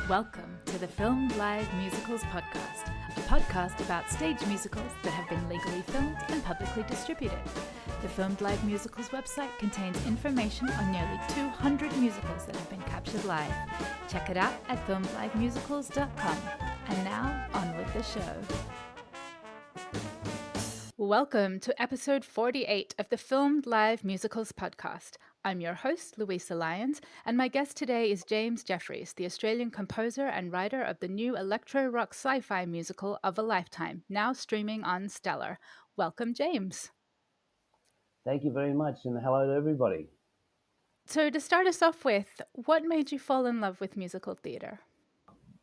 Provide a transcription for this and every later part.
Welcome to the Filmed Live Musicals podcast, a podcast about stage musicals that have been legally filmed and publicly distributed. The Filmed Live Musicals website contains information on nearly 200 musicals that have been captured live. Check it out at filmedlivemusicals.com. And now, on with the show. Welcome to episode 48 of the Filmed Live Musicals podcast. I'm your host, Luisa Lyons, and my guest today is James Jefferies, the Australian composer and writer of the new electro-rock sci-fi musical Of a Lifetime, now streaming on Stellar. Welcome, James. Thank you very much, and hello to everybody. So to start us off with, what made you fall in love with musical theatre?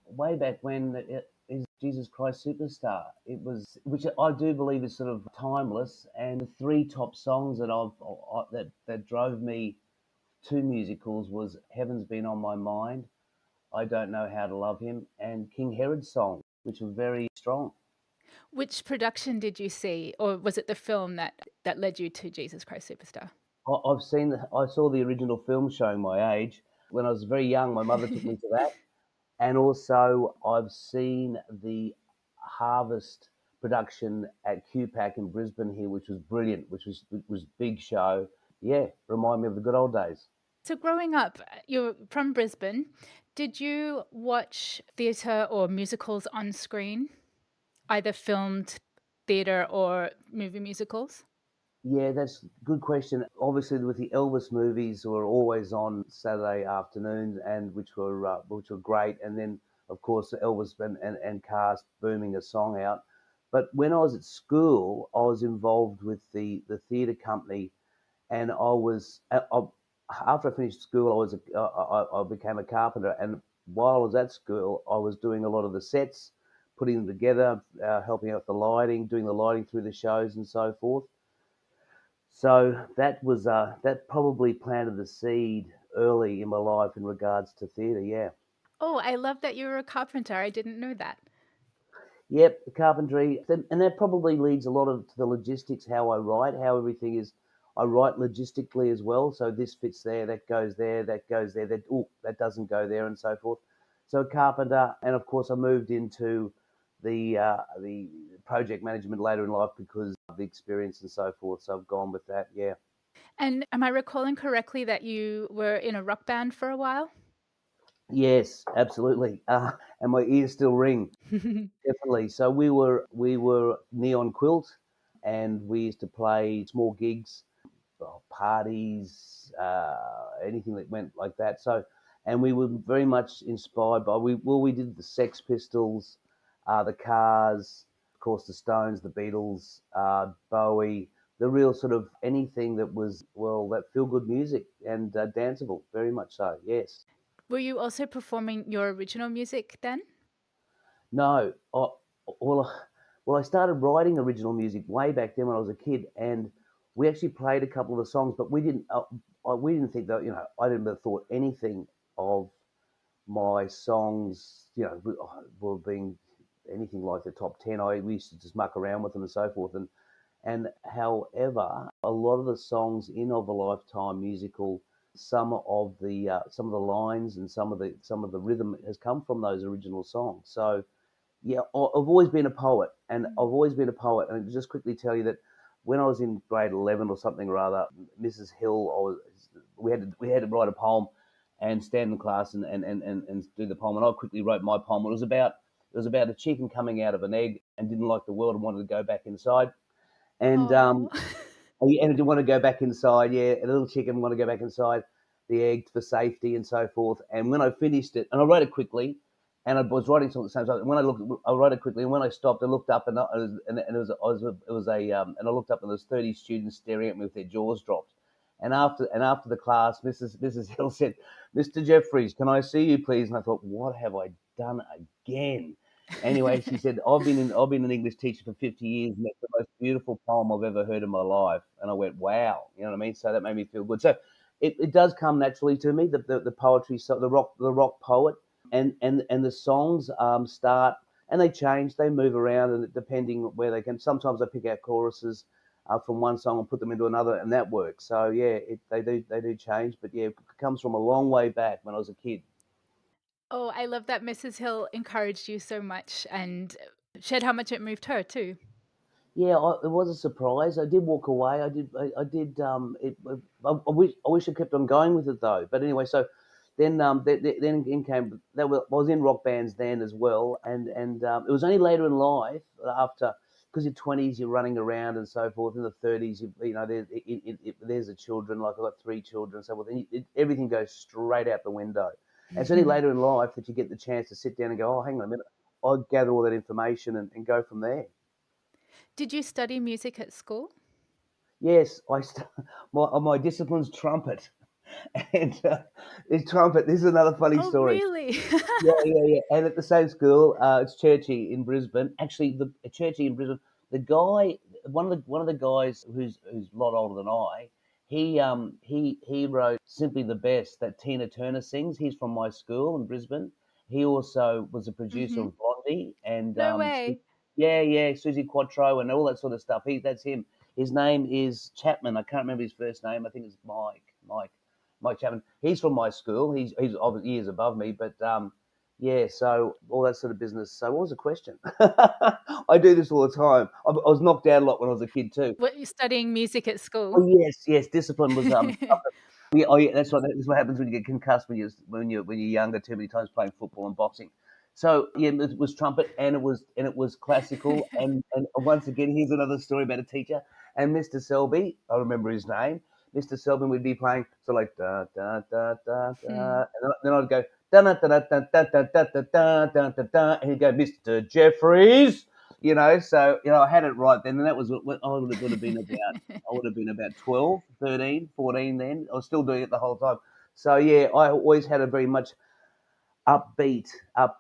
Way back when it is Jesus Christ Superstar. It was, which I do believe is sort of timeless, and the three top songs that drove me to musicals was Heaven's Been on My Mind, I Don't Know How to Love Him, and King Herod's song, which were very strong. Which production did you see, or was it the film that led you to Jesus Christ Superstar? I saw the original film showing my age. When I was very young, my mother took me to that. And also, I've seen the Harvest production at QPAC in Brisbane here, which was brilliant, which was big show. Yeah, remind me of the good old days. So growing up, you're from Brisbane. Did you watch theatre or musicals on screen, either filmed theatre or movie musicals? Yeah, that's a good question. Obviously, with the Elvis movies, were always on Saturday afternoons, and which were great. And then, of course, Elvis and cast booming a song out. But when I was at school, I was involved with the theatre company, and after I finished school, I became a carpenter, and while I was at school, I was doing a lot of the sets, putting them together, helping out with the lighting, doing the lighting through the shows, and so forth. So that probably planted the seed early in my life in regards to theatre. Yeah. Oh, I love that you were a carpenter. I didn't know that. Yep, the carpentry, and that probably leads a lot of to the logistics, how I write, how everything is. I write logistically as well, so this fits there, that goes there, that doesn't go there, and so forth. So carpenter, and of course I moved into the project management later in life because of the experience and so forth. So I've gone with that. Yeah. And am I recalling correctly that you were in a rock band for a while? Yes, absolutely. And my ears still ring. Definitely. So we were Neon Quilt, and we used to play small gigs, parties, anything that went like that. So, and we were very much inspired by we did the Sex Pistols, the Cars, of course the Stones, the Beatles, Bowie, the real sort of anything that was that feel good music and danceable. Very much so. Yes. Were you also performing your original music then? No, well, I started writing original music way back then when I was a kid, and we actually played a couple of the songs, but we didn't think that I didn't have thought anything of my songs, were being anything like the top 10. We used to just muck around with them and so forth, and however, a lot of the songs in Of a Lifetime musical, some of the lines and some of the rhythm has come from those original songs. So yeah, I've always been a poet, and just quickly tell you that when I was in grade 11 or something or other, Mrs. Hill, we had to write a poem and stand in class and do the poem, and I quickly wrote my poem. It was about a chicken coming out of an egg and didn't like the world and wanted to go back inside, and Oh. and it didn't want to go back inside. Yeah, a little chicken wanted to go back inside the egg for safety and so forth. And when I finished it, and I wrote it quickly, and I was writing something at the same time. When I wrote it quickly, and when I stopped, I looked up, and I looked up, and there was 30 students staring at me with their jaws dropped. And after the class, Mrs. Hill said, "Mr. Jefferies, can I see you, please?" And I thought, what have I done again? Anyway, she said, I've been an English teacher for 50 years, and it's the most beautiful poem I've ever heard in my life. And I went, wow, you know what I mean? So that made me feel good. So it does come naturally to me, the poetry, so the rock poet, and the songs start, and they change, they move around, and depending where they can. Sometimes I pick out choruses from one song and put them into another, and that works. So yeah, they do change, but yeah, it comes from a long way back when I was a kid. Oh, I love that Mrs. Hill encouraged you so much and shared how much it moved her too. Yeah, it was a surprise. I did walk away. I did. I wish I kept on going with it though. But anyway, so then in came. I was in rock bands then as well, and it was only later in life after, because your twenties you're running around and so forth. In the thirties, you know, there's the children. Like I've got three children, so forth. And everything goes straight out the window. And it's only later in life that you get the chance to sit down and go, oh, hang on a minute. I gather all that information and go from there. Did you study music at school? Yes, my discipline's trumpet, and it's trumpet. This is another funny Oh, story. really? Yeah, yeah, yeah. And at the same school, it's Churchy in Brisbane. Actually, the Churchy in Brisbane. The guy, one of the guys who's a lot older than I, he wrote "Simply the Best" that Tina Turner sings. He's from my school in Brisbane. He also was a producer Hmm. of Blondie and No way. yeah, yeah, Susie Quattro and all that sort of stuff. That's him. His name is Chapman. I can't remember his first name. I think it's Mike Chapman. He's from my school. He's obviously years above me, but yeah, so all that sort of business. So what was the question? I do this all the time. I was knocked out a lot when I was a kid too. What, you studying music at school? Oh yes, yes. Discipline was yeah, oh yeah, that's right. That's what happens when you get concussed when you're younger too many times playing football and boxing. So yeah, it was trumpet and it was classical and once again here's another story about a teacher and Mr. Selby. I remember his name. Mr. Selby would be playing so like da da da da da, Hmm. and then I'd go da da da da da da da da da da da da, and he'd go Mr. Jefferies. So I had it right then, and that was what I would have been about. I would have been about 12, 13, 14 then. I was still doing it the whole time. So yeah, I always had a very much upbeat, but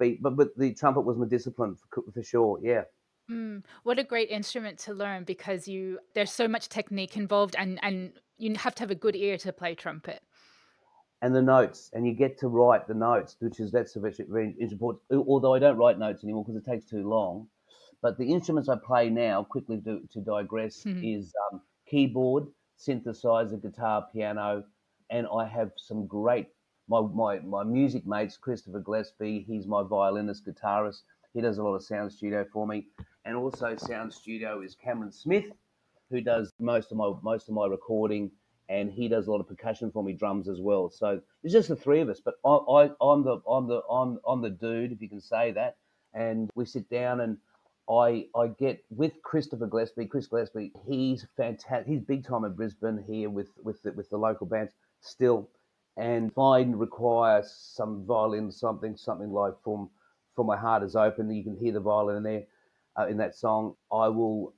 the trumpet was my discipline for sure. Yeah. Mm, what a great instrument to learn because there's so much technique involved and you have to have a good ear to play trumpet. And the notes, and you get to write the notes, that's very, very important. Although I don't write notes anymore because it takes too long. But the instruments I play now, quickly to digress, Hmm. is keyboard, synthesizer, guitar, piano, and I have some great. My music mates, Christopher Gillespie, he's my violinist, guitarist. He does a lot of sound studio for me, and also sound studio is Cameron Smith, who does most of my recording, and he does a lot of percussion for me, drums as well. So it's just the three of us. But I'm the dude, if you can say that, and we sit down and I get with Christopher Gillespie. Chris Gillespie, he's fantastic. He's big time in Brisbane here with the local bands still. And if I require some violin, something like from My Heart Is Open, you can hear the violin in there in that song. I will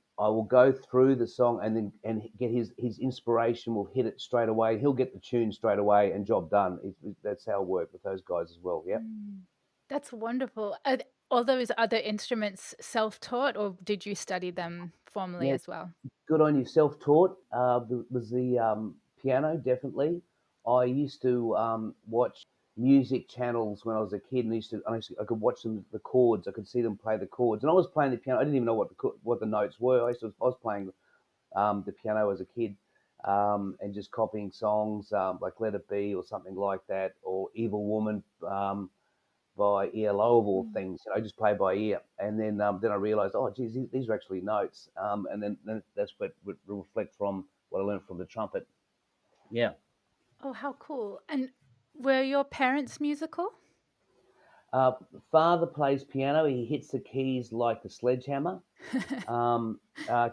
go through the song and get his inspiration. Will hit it straight away. He'll get the tune straight away and job done. That's how I work with those guys as well. Yeah. Mm. That's wonderful. Are all those other instruments self-taught or did you study them formally Yeah. as well? Good on you. Self-taught was the piano, definitely. I used to watch music channels when I was a kid, and I could watch the chords. I could see them play the chords, and I was playing the piano. I didn't even know what the notes were. I was playing the piano as a kid, and just copying songs like "Let It Be" or something like that, or "Evil Woman." By ELO of all Mm. things. Just play by ear. And then I realised, oh, geez, these are actually notes. And then that's what would reflect from what I learned from the trumpet. Yeah. Oh, how cool. And were your parents musical? Uh, Father plays piano. He hits the keys like a sledgehammer. Um, uh,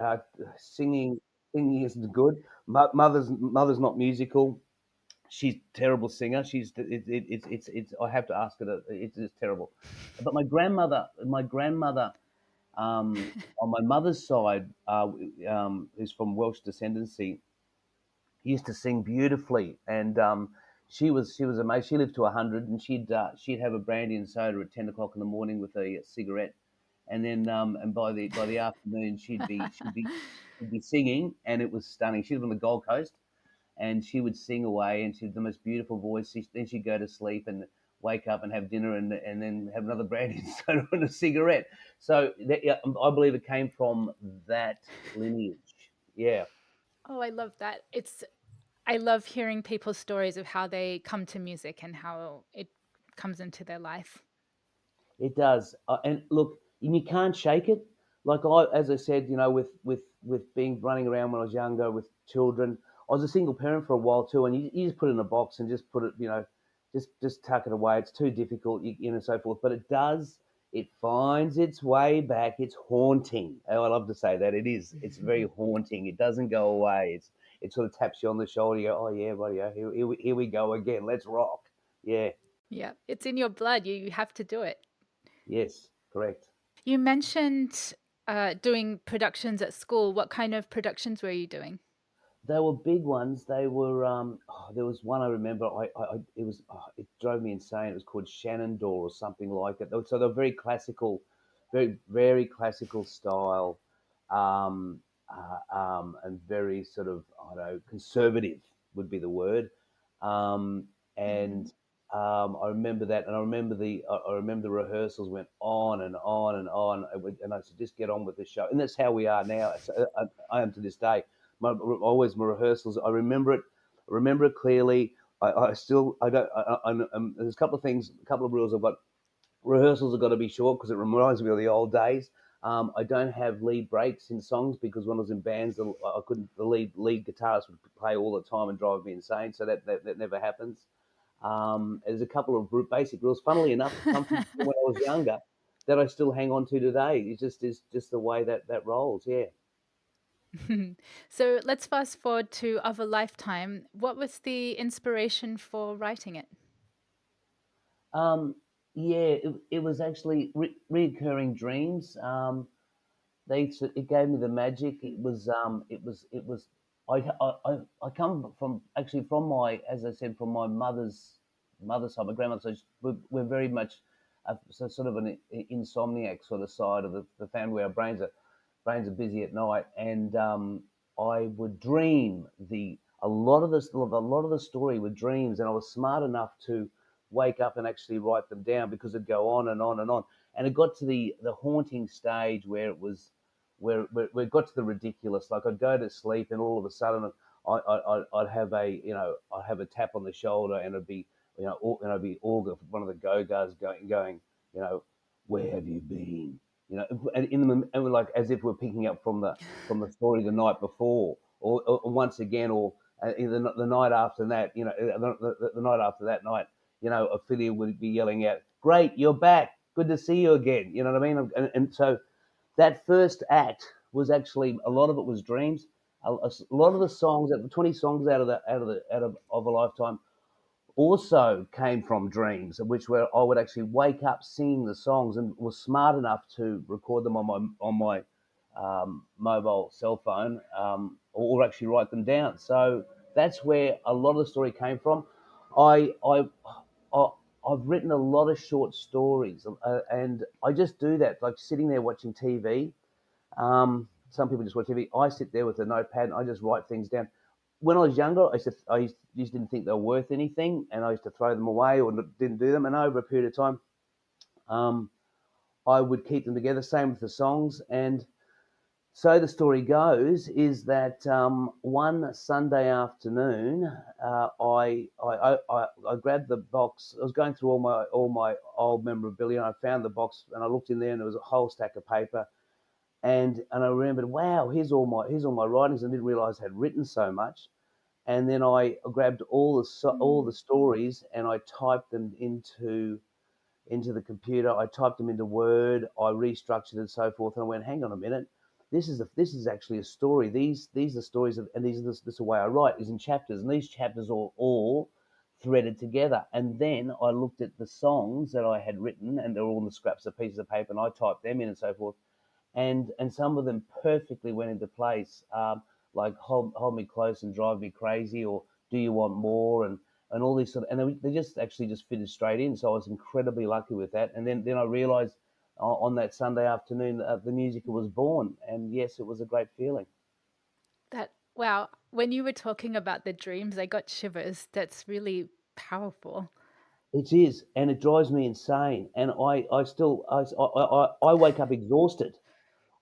uh, singing, singing isn't good. Mother's not musical. She's a terrible singer. It's. I have to ask her. It's terrible. But my grandmother on my mother's side, who's from Welsh descendancy, used to sing beautifully, and she was amazing. She lived to 100, and she'd have a brandy and soda at 10 o'clock in the morning with a cigarette, and then and by the afternoon she'd be singing, and it was stunning. She lived on the Gold Coast, and she would sing away, and she had the most beautiful voice. Then she'd go to sleep and wake up and have dinner, and then have another brandy and soda and a cigarette. So yeah, I believe it came from that lineage. Yeah. Oh, I love that. I love hearing people's stories of how they come to music and how it comes into their life. It does, and look, and you can't shake it. Like as I said, with being running around when I was younger with children, I was a single parent for a while too, and you just put it in a box and just put it, just tuck it away. It's too difficult, and so forth. But it does. It finds its way back. It's haunting. Oh, I love to say that it is. It's very haunting. It doesn't go away. It sort of taps you on the shoulder. You go, oh yeah, buddy, here we go again. Let's rock. Yeah. Yeah, it's in your blood. You have to do it. Yes. Correct. You mentioned doing productions at school. What kind of productions were you doing? They were big ones. They were. There was one I remember. It was. It drove me insane. It was called Shenandoah or something like it. So they're very classical, very classical style, and very sort of I don't know conservative would be the word. And Mhm. I remember that, and I remember the rehearsals went on and on and on, and I said, just get on with the show, and that's how we are now. I am to this day. My rehearsals. I remember it. I remember it clearly. I still. I don't. There's a couple of things. A couple of rules I've got. Rehearsals have got to be short because it reminds me of the old days. I don't have lead breaks in songs because when I was in bands, I couldn't. The lead guitarist would play all the time and drive me insane. So that never happens. There's a couple of basic rules. Funnily enough, that come from when I was younger that I still hang on to today. It's just the way that rolls. Yeah. So let's fast forward to Of a Lifetime. What was the inspiration for writing it? Um, yeah, it was actually reoccurring dreams. It gave me the magic. It was. I come from actually from my, as I said, from my mother's side, my grandmother's side. We're very much sort of an insomniac sort of side of the family where our brains are busy at night, and I would dream a lot of the story were dreams, and I was smart enough to wake up and actually write them down because it'd go on and on and on, and it got to the haunting stage where it was where it got to the ridiculous. Like I'd go to sleep, and all of a sudden I'd have I'd have a tap on the shoulder, and it'd be it'd be Olga, one of the Go-Go's going, you know, where have you been? And and we're like as if we're picking up from the story the night before, or once again, or the night after that, the night after that night, Ophelia would be yelling out, "Great, you're back! Good to see you again." You know what I mean? And so that first act was actually a lot of it was dreams. A lot of the songs, 20 songs out of a lifetime, also came from dreams, which where I would actually wake up singing the songs, and was smart enough to record them on my mobile cell phone, or actually write them down. So that's where a lot of the story came from. I I, I I've written a lot of short stories, and I just do that, like sitting there watching TV. Some people just watch TV. I sit there with a notepad and I just write things down. When I was younger, I just didn't think they were worth anything, and I used to throw them away or didn't do them. And over a period of time, um, I would keep them together. Same with the songs. And so the story goes is that one Sunday afternoon, I grabbed the box. I was going through all my old memorabilia, and I found the box, and I looked in there, and there was a whole stack of paper. And I remembered, wow, here's all my writings. I didn't realize I had written so much. And then I grabbed all the stories, and I typed them into the computer. I typed them into Word. I restructured it and so forth. And I went, hang on a minute, this is actually a story. These are stories, and this is the way I write is in chapters, and these chapters are all threaded together. And then I looked at the songs that I had written, and they're all in the scraps of pieces of paper, and I typed them in and so forth, and some of them perfectly went into place, like hold me close and drive me crazy, or do you want more, and all these sort of, and they just actually just fitted straight in. So I was incredibly lucky with that. And then I realised on that Sunday afternoon the musical was born, and yes, it was a great feeling. That wow, when you were talking about the dreams, I got shivers. That's really powerful. It is, and it drives me insane. And I still, I wake up exhausted.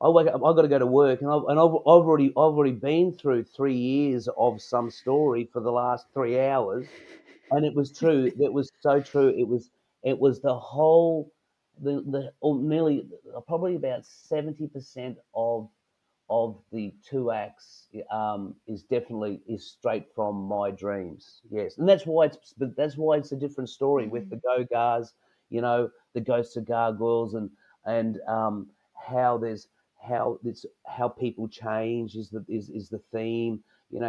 I wake up. I've got to go to work, and I've already been through 3 years of some story for the last 3 hours, and it was true. It was so true. it was the whole the or nearly probably about 70% of the two acts is definitely is straight from my dreams. Yes, and that's why it's a different story with Mm. the Go-Gars, the ghosts of gargoyles, and how there's how people change is the theme.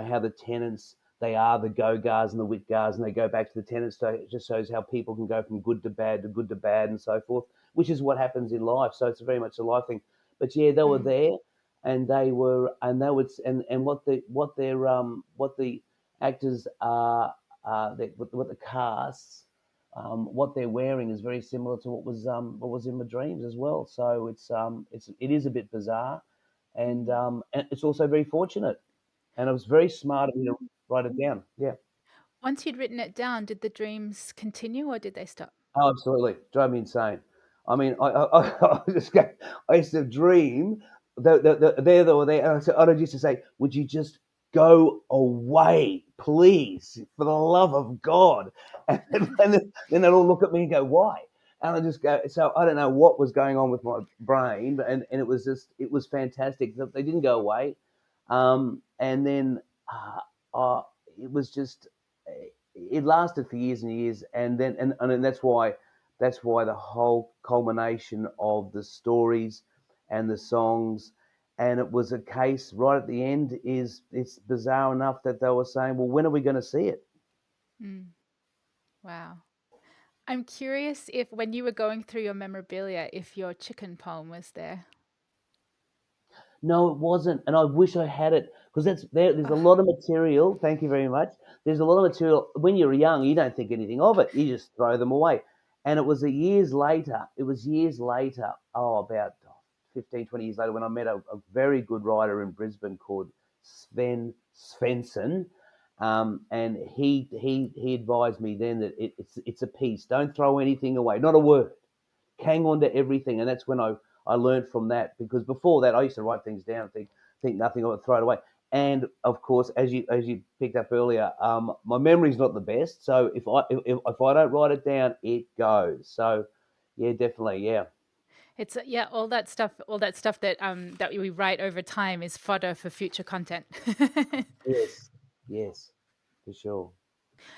How the tenants, they are the Go-Gars and the Wit-Gars, and they go back to the tenants. So it just shows how people can go from good to bad to good to bad and so forth, which is what happens in life. So it's very much a life thing. But yeah, they were Mm. there, and they would and what the actors are, what the casts, what they're wearing is very similar to what was in my dreams as well. So it is a bit bizarre, and it's also very fortunate, and it was very smart of me to write it down. Yeah. Once you'd written it down, did the dreams continue or did they stop? Oh, absolutely. Drove me insane. I mean, I just go, I used to dream there they were there, and I'd used to say, "Would you just go away, please, for the love of God?" And then they'd all look at me and go, "Why?" And I just go, so I don't know what was going on with my brain, and it was fantastic. They didn't go away, and then it was just it lasted for years and years, and that's why the whole culmination of the stories and the songs, and it was a case right at the end is it's bizarre enough that they were saying, well, when are we going to see it? Mm. Wow. I'm curious if when you were going through your memorabilia, if your chicken poem was there. No, it wasn't, and I wish I had it because there's a Oh, lot of material. Thank you very much. There's a lot of material. When you're young, you don't think anything of it. You just throw them away. And it was years later. It was years later. Oh, about 15, 20 years later, when I met a very good writer in Brisbane called Sven Svensson, and he advised me then that it's a piece. Don't throw anything away. Not a word. Hang on to everything, and that's when I learned from that, because before that I used to write things down and think nothing of it, throw it away. And of course, as you picked up earlier, my memory's not the best, so if I don't write it down, it goes. So yeah, definitely, yeah. it's yeah, all that stuff that we write over time is fodder for future content. Yes, yes, for sure.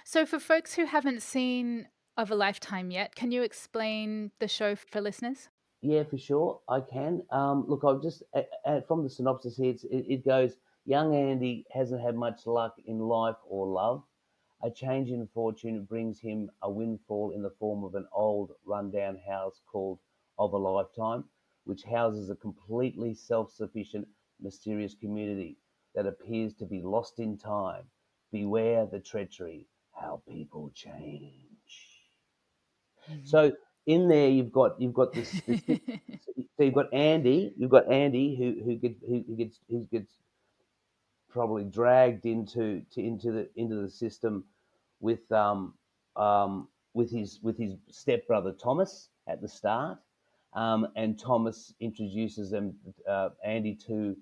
So for folks who haven't seen Of a Lifetime yet, can you explain the show for listeners? Yeah, for sure, I can. Look, I've just from the synopsis here, it goes: young Andy hasn't had much luck in life or love. A change in fortune brings him a windfall in the form of an old, run-down house called Of a Lifetime, which houses a completely self-sufficient, mysterious community that appears to be lost in time. Beware the treachery, how people change. Mhm. So in there, you've got this so you've got Andy who gets probably dragged into the system with with his stepbrother Thomas at the start, and Thomas introduces Andy to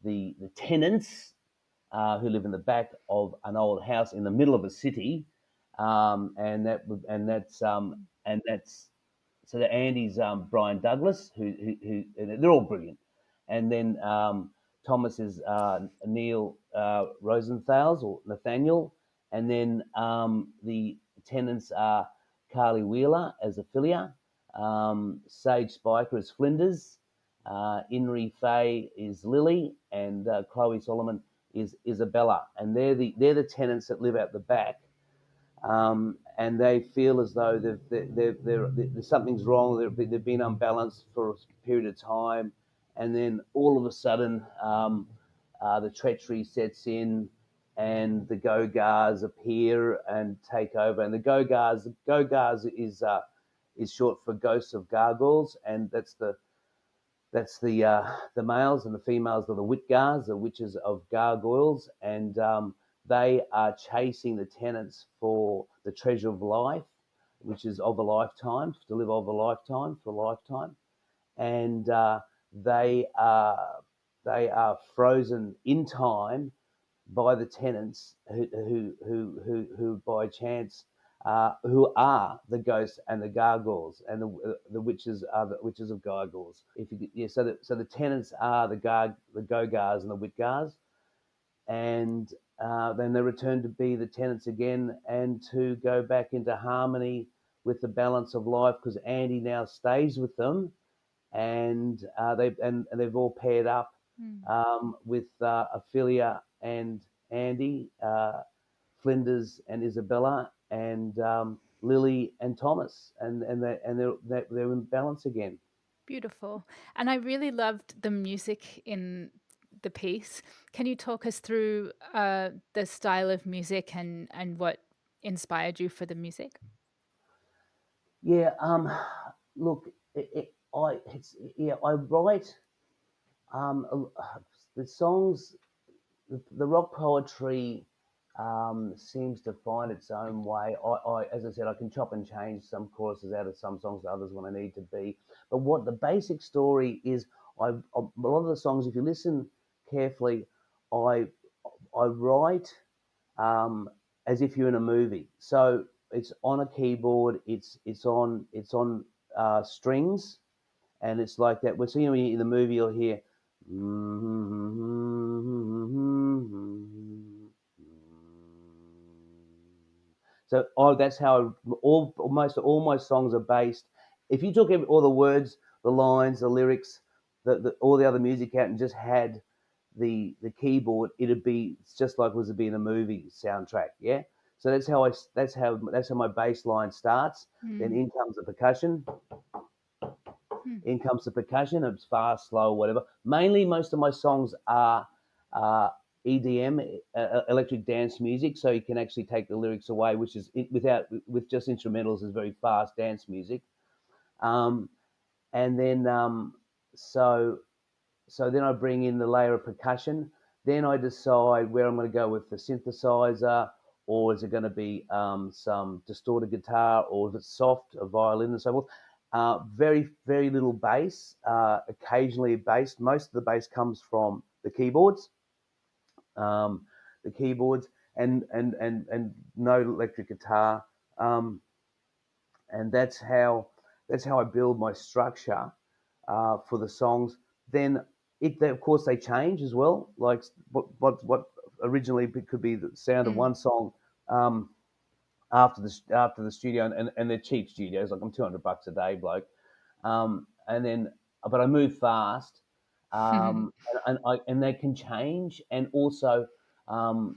the tenants, who live in the back of an old house in the middle of a city, and that's so that Andy's Brian Douglas, who and they're all brilliant, and then Thomas is Neil Rosenthal's or Nathaniel, and then the tenants are Carly Wheeler as Ophelia, Sage Spiker as Flinders, Inri Faye is Lily, and Chloe Solomon is Isabella, and they're the tenants that live out the back, and they feel as though something's wrong. They've been unbalanced for a period of time, and then all of a sudden, the treachery sets in, and the Go-Gars appear and take over. And the Go-Gars is short for Ghosts of Gargoyles, and that's the males, and the females are the Witgars, the witches of gargoyles, and they are chasing the tenants for the treasure of life, which is of a lifetime, to live of a lifetime for a lifetime, and they are frozen in time by the tenants who by chance who are the ghosts and the gargoyles, and the witches are the witches of gargoyles. If you, yeah, so the tenants are the Gogars and the Witgars, and then they return to be the tenants again and to go back into harmony with the balance of life, because Andy now stays with them, and they've all paired up with Ophelia and Andy, Flinders and Isabella, and Lily and Thomas, they're in balance again. Beautiful. And I really loved the music in the piece. Can you talk us through the style of music and what inspired you for the music? Yeah. Look, I write the songs. The rock poetry seems to find its own way. As I said, I can chop and change some choruses out of some songs to others when I need to be. But what the basic story is, a lot of the songs, if you listen carefully, I I write um, as if you're in a movie. So it's on a keyboard. It's on strings, and it's like that. We're seeing in the movie. You'll hear. So that's how almost all my songs are based. If you took all the words, the lines, the lyrics, all the other music out and just had the keyboard, it'd be just like it was to be in a movie soundtrack. Yeah. So that's how my bass line starts. Then Mm. in comes the percussion. Hmm. In comes the percussion. It's fast, slow, whatever. Mainly, most of my songs are uh, EDM, electric dance music. So you can actually take the lyrics away, which is with just instrumentals is very fast dance music. Um, and then so so then I bring in the layer of percussion. Then I decide where I'm going to go with the synthesizer, or is it going to be some distorted guitar, or if it's soft, a violin, and so forth. Very, very little bass. Occasionally bass. Most of the bass comes from the keyboards, um, and no electric guitar. Um, and that's how I build my structure for the songs. Then of course they change as well. Like what originally could be the sound of Mm. one song after the studio, and they're cheap studios. Like I'm $200 a day, bloke. And then, but I move fast, and they can change. And also,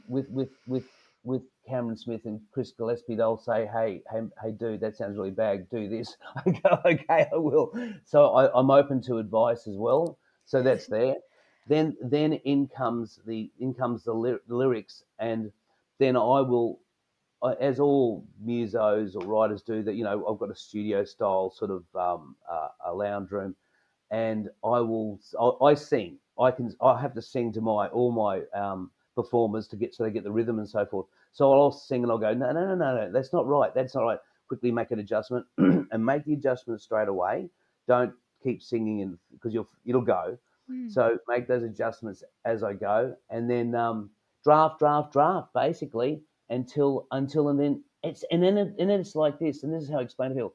with Cameron Smith and Chris Gillespie, they'll say, "Hey, dude, that sounds really bad. Do this." I go, "Okay, I will." So I'm open to advice as well. So that's there. Then in comes the lyrics, and then as all musos or writers do, that I've got a studio style sort of a lounge room, and I sing. I have to sing to my all my performers so they get the rhythm and so forth. So I'll sing and I'll go, no, no, no, no, no, that's not right. That's not right. Quickly make an adjustment and make the adjustment straight away. Don't keep singing because it'll go. Mm. So make those adjustments as I go, and then draft, draft, draft, basically until and then it's like this, and this is how I explain to people.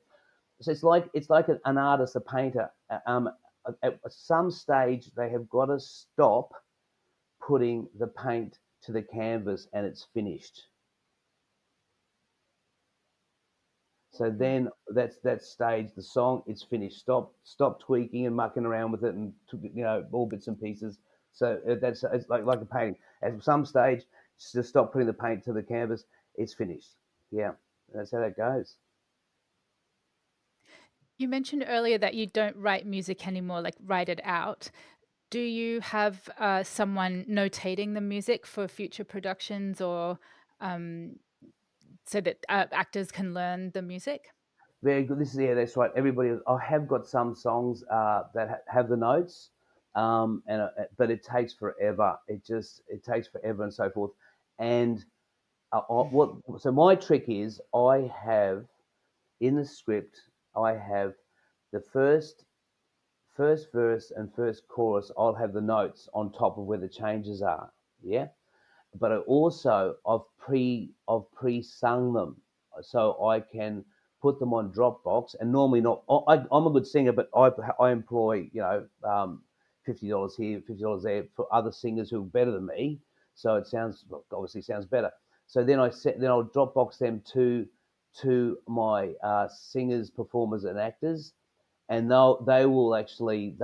So it's like an artist, a painter. At some stage, they have got to stop putting the paint to the canvas, and it's finished. So Mm. then that's that stage. The song, it's finished. Stop tweaking and mucking around with it, and all bits and pieces. So that's it's like a painting. At some stage, just stop putting the paint to the canvas. It's finished. Yeah, that's how that goes. You mentioned earlier that you don't write music anymore, like write it out. Do you have someone notating the music for future productions or um, so that actors can learn the music? Very good. That's right. Everybody, I have got some songs that have the notes, but it takes forever. It takes forever and so forth. And so my trick is I have in the script I have the first verse and first chorus. I'll have the notes on top of where the changes are. Yeah, but I've pre sung them. so I can put them on Dropbox. And normally not, I'm a good singer, but I employ, $50 here, $50 there for other singers who are better than me. So it sounds, well, obviously sounds better. So then I'll Dropbox them to my singers, performers, and actors, and they will actually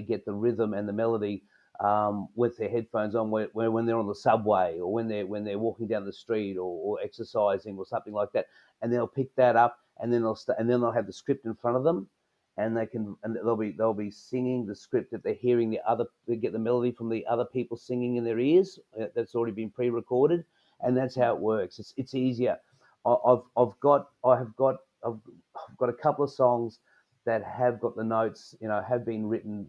get the rhythm and the melody with their headphones on when they're on the subway, or when they're walking down the street, or exercising or something like that, and they'll pick that up, and then they'll have the script in front of them, and they'll be singing the script that they're hearing they get the melody from the other people singing in their ears, that's already been pre-recorded, and that's how it works. It's easier. I've got a couple of songs that have got the notes, have been written,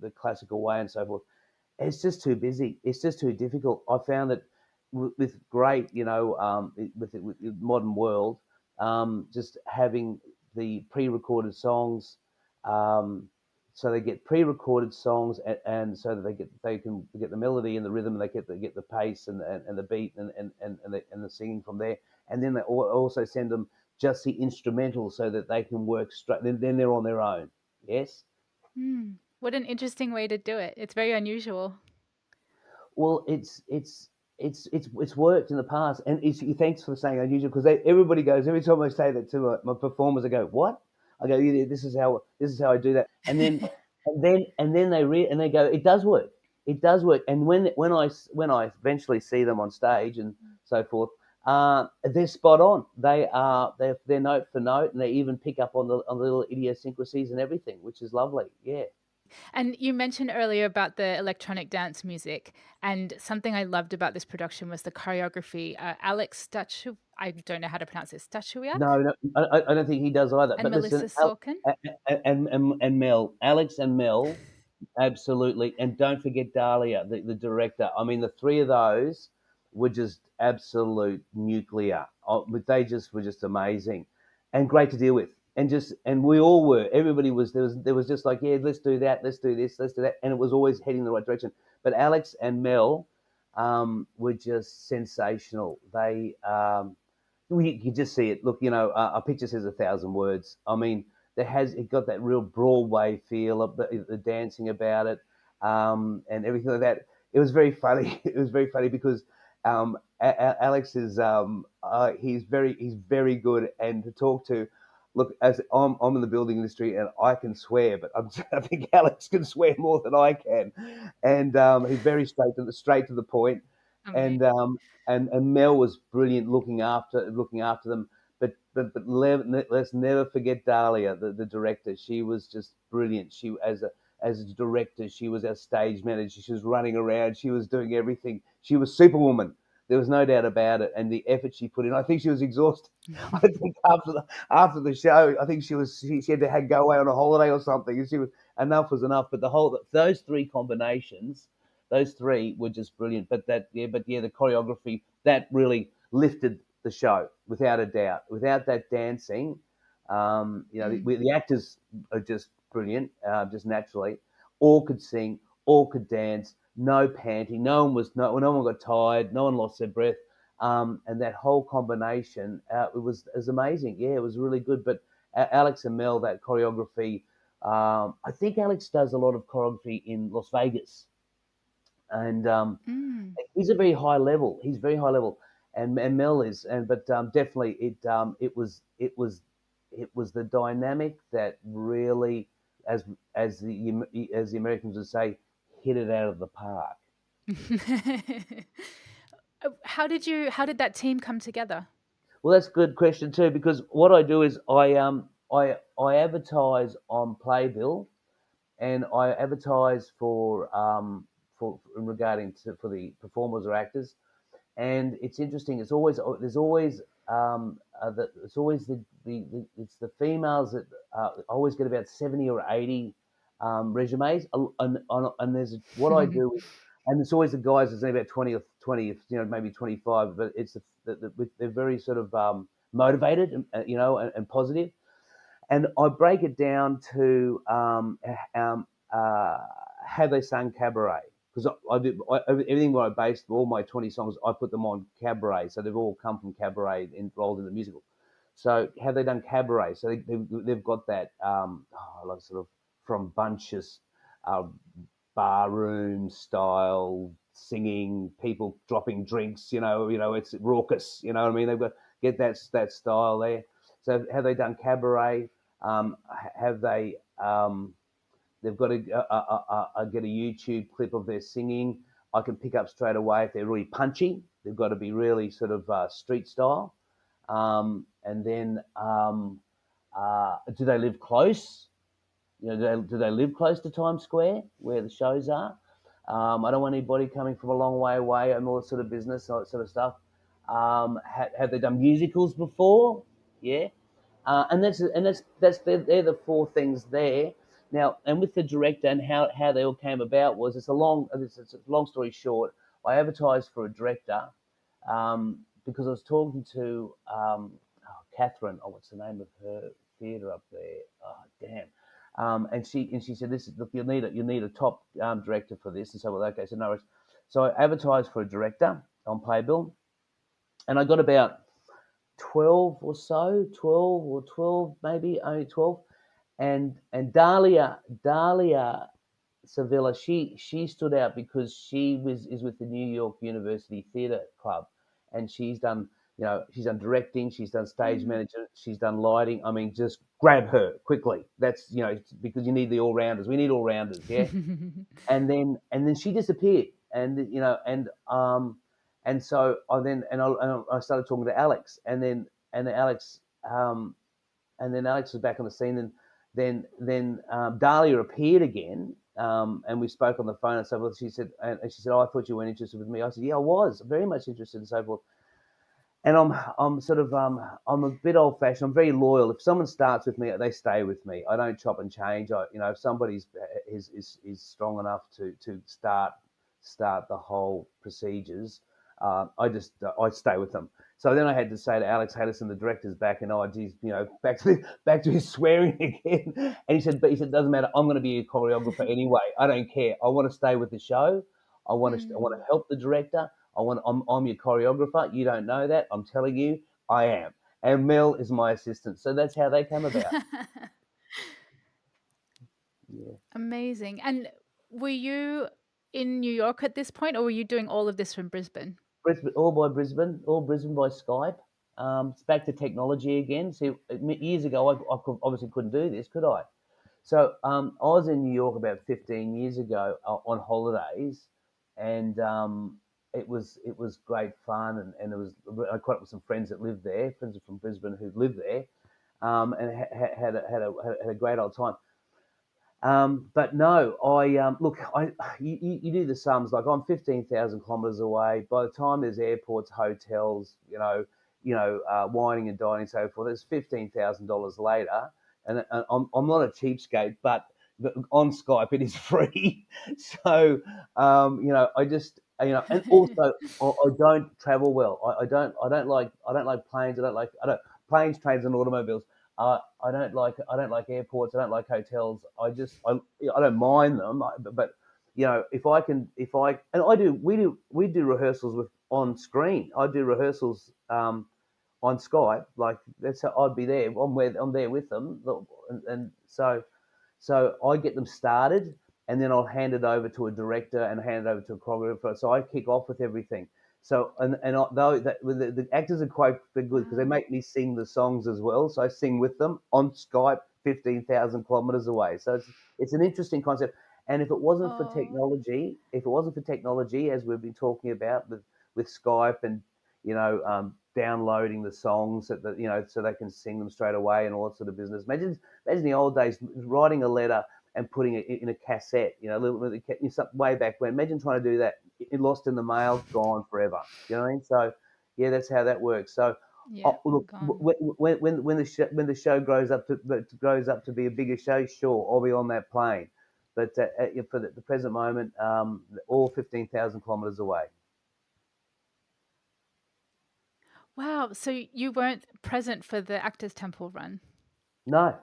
the classical way and so forth. It's just too busy. It's just too difficult. I found that with great, with the modern world, just having the pre-recorded songs, um, so they get pre-recorded songs, and so that they can get the melody and the rhythm, and they get the pace and the beat and the singing from there, and then they also send them just the instrumental so that they can work straight. Then they're on their own. Yes. Mm. What an interesting way to do it. It's very unusual. Well, it's worked in the past, and thanks for saying unusual, because everybody goes, every time I say that to my performers, I go, "What?" I go, "Yeah, this is how I do that," and then they go, "It does work, it does work." And when I eventually see them on stage and so forth, they're spot on. They're note for note, and they even pick up on the little idiosyncrasies and everything, which is lovely. Yeah. And you mentioned earlier about the electronic dance music, and something I loved about this production was the choreography. Alex Statu, I don't know how to pronounce it, Statuiak, No, no, I don't think he does either. and But listen, Melissa Sorkin. and Mel, Alex and Mel, absolutely, and don't forget Dahlia, the director. I mean, the three of those were just absolute nuclear. But they just were just amazing, and great to deal with, and we all were. Everybody was there was just like, yeah, let's do that, let's do this, let's do that, and it was always heading in the right direction. But Alex and Mel were just sensational. You can just see it. Look, a picture says 1,000 words. I mean, it got that real Broadway feel of the dancing about it, and everything like that. It was very funny. It was very funny because Alex is he's very good, and to talk to. Look, as I'm in the building industry and I can swear, but I think Alex can swear more than I can, and he's very straight to the point, Amazing. and Mel was brilliant looking after them. But let's never forget Dahlia, the director. She was just brilliant. She as a director, she was our stage manager. She was running around. She was doing everything. She was Superwoman. There was no doubt about it. And the effort she put in, I think she was exhausted. I think after the show, I think she had to go away on a holiday or something. And she was enough was enough. But those three combinations, those three were just brilliant. But the choreography that really lifted the show without a doubt. Without that dancing, Mm. the actors are just brilliant, just naturally. All could sing, all could dance. No panting. No one got tired. No one lost their breath. And that whole combination, it was amazing. Yeah, it was really good. But Alex and Mel, that choreography. I think Alex does a lot of choreography in Las Vegas, and Mm. he's a very high level. He's very high level, and Mel is, and but definitely it was the dynamic that really, as as the Americans would say, hit it out of the park. How did that team come together? Well, that's a good question too, because what I do is I advertise on Playbill, and I advertise for regarding to for the performers or actors. And it's interesting. It's always it's the females that always get about 70 or 80 resumes, and there's what I do, and it's always the guys that's only about 20, maybe 25, but it's they're very sort of motivated, and positive, and I break it down to have they sung cabaret? because everything where I based all my 20 songs, I put them on cabaret, so they've all come from cabaret rolled in the musical. So have they done cabaret? So they've got that like sort of from bunches, uh, barroom style singing, people dropping drinks. It's raucous. You know what I mean? They've got get that style there. So have they done cabaret? Have they? They've got to get a YouTube clip of their singing. I can pick up straight away if they're really punchy. They've got to be really sort of street style. And then, do they live close? Do they live close to Times Square where the shows are? I don't want anybody coming from a long way away and all that sort of business, all that sort of stuff. Have they done musicals before? Yeah, and they're the four things there. Now, and with the director and how they all came about was it's a long story short. I advertised for a director because I was talking to Catherine. Oh, what's the name of her theatre up there? Oh, damn. And she said, "This is look, you need a top director for this." And so, well, okay, so no worries. So I advertised for a director on Playbill, and I got about 12 or so, 12 maybe, only 12. And Dahlia Sevilla, she stood out because is with the New York University Theatre Club, and she's done directing, she's done stage management, she's done lighting. I mean, just grab her quickly. That's because you need the all rounders. We need all rounders, yeah. And then she disappeared, and so I started talking to Alex, and Alex and then Alex was back on the scene, and then Dahlia appeared again, and we spoke on the phone and so forth. She said, "Oh, I thought you weren't interested with me." I said, "Yeah, I was very much interested," and so forth. And I'm sort of I'm a bit old fashioned. I'm very loyal. If someone starts with me, they stay with me. I don't chop and change. If somebody's is strong enough to start the whole procedures, I stay with them. So then I had to say to Alex, "Hey, listen, the director's back," and geez, back to his swearing again. And he said, "Doesn't matter. I'm going to be a choreographer anyway. I don't care. I want to stay with the show. I want to help the director. I'm your choreographer. You don't know that. I'm telling you, I am. And Mel is my assistant. So that's how they came about. Yeah. Amazing. And were you in New York at this point, or were you doing all of this from Brisbane? Brisbane, all Brisbane by Skype. It's back to technology again. See, years ago, obviously couldn't do this, could I? So I was in New York about 15 years ago on holidays, and it was great fun, and I caught up with some friends that lived there, friends from Brisbane who lived there, and had a great old time. But no, look, you do the sums. Like I'm 15,000 kilometres away. By the time there's airports, hotels, wining and dining, and so forth, it's $15,000 later. And I'm not a cheapskate, but on Skype it is free. So I just and also I don't travel well. I don't like planes. I don't planes, trains, and automobiles. I don't like airports. I don't like hotels. I don't mind them, but if I and I do we do rehearsals with on screen. I do rehearsals on Skype. Like that's how I'd be there. I'm there with them, and so I get them started, and then I'll hand it over to a director and hand it over to a choreographer. So I kick off with everything. So though the actors are quite good because they Wow. make me sing the songs as well. So I sing with them on Skype, 15,000 kilometers away. So it's an interesting concept. And Oh, if it wasn't for technology, as we've been talking about with Skype and downloading the songs so they can sing them straight away and all that sort of business. Imagine the old days writing a letter and putting it in a cassette, way back when. Imagine trying to do that. It lost in the mail, gone forever. You know what I mean? So, yeah, that's how that works. So, yeah, look, gone. when the show grows up to be a bigger show, sure, I'll be on that plane. But for the present moment, all 15,000 kilometres away. Wow. So you weren't present for the Actors Temple run? No,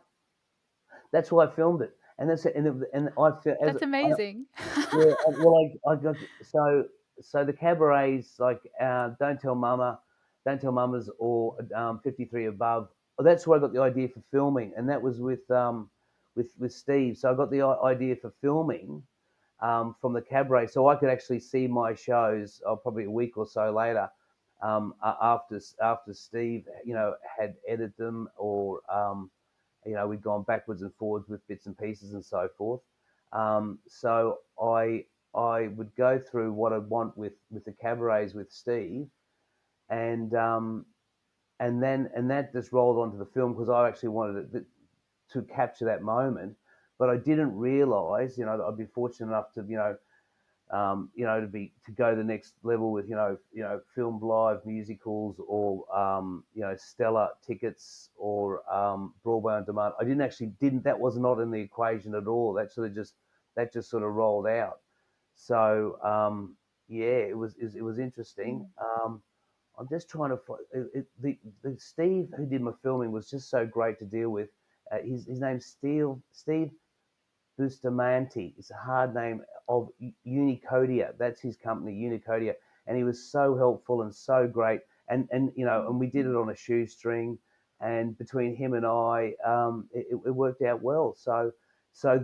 that's why I filmed it. and that's it. And I feel as That's amazing. yeah, well, I got so the cabarets like Don't Tell Mamas, or 53 Above. That's where I got the idea for filming, and that was with Steve. So I got the idea for filming from the cabaret, so I could actually see my shows probably a week or so later, after Steve, had edited them, or we'd gone backwards and forwards with bits and pieces and so forth. So I would go through what I'd want with the cabarets with Steve, and that just rolled onto the film because I actually wanted it to capture that moment. But I didn't realise, that I'd be fortunate enough to, to go to the next level with, filmed live musicals, or, stellar tickets, or Broadway on demand. That was not in the equation at all. That just sort of rolled out. So, yeah, it was interesting. I'm just trying to find the Steve who did my filming was just so great to deal with. His name's Steve Bustamante. It's a hard name, of Unicodia. That's his company, Unicodia, and he was so helpful and so great. And we did it on a shoestring, and between him and I, it worked out well. So